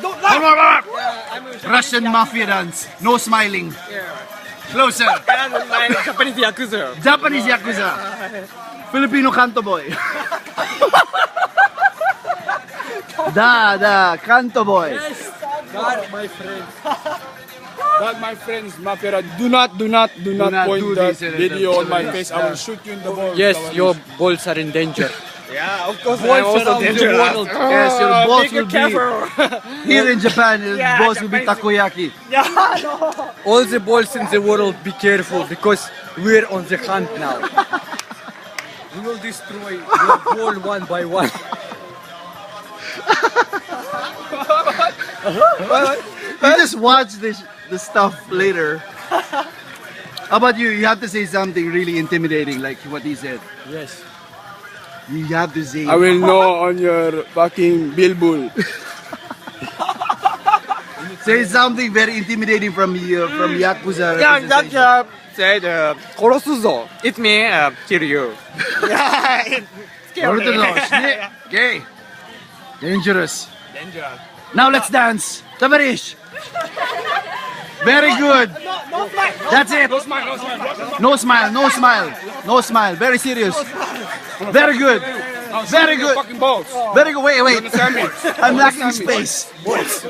don't laugh. Yeah, Russian mafia dance. No smiling. Closer. Japanese yakuza. Japanese yakuza. Filipino canto boy. Canto boy. God, my friend. But my friends, Mafia, do not point do that this, video on my face. I will shoot you in the balls. Yes, your balls are in danger. Yeah, of course. Balls around the world. Yes, your balls Be will careful. be here in Japan. Your Yeah, balls will be takoyaki. All the balls in the world, be careful because we're on the hunt now. We will destroy your ball one by one. You just watch this stuff later. How about you? You have to say something really intimidating, like what he said. Yes. You have to say. I will know on your fucking billboard. Say something very intimidating from Yakuza. Yeah, representation. that said, 殺すぞ. It means kill you. Yeah, it's scary. Gay. Dangerous. Dangerous. Now let's dance. Tavarish. Very good. That's it. No smile. Very serious. Very good. Very good. Fucking balls. Very good. Wait. Understand me? I'm lacking space. Balls.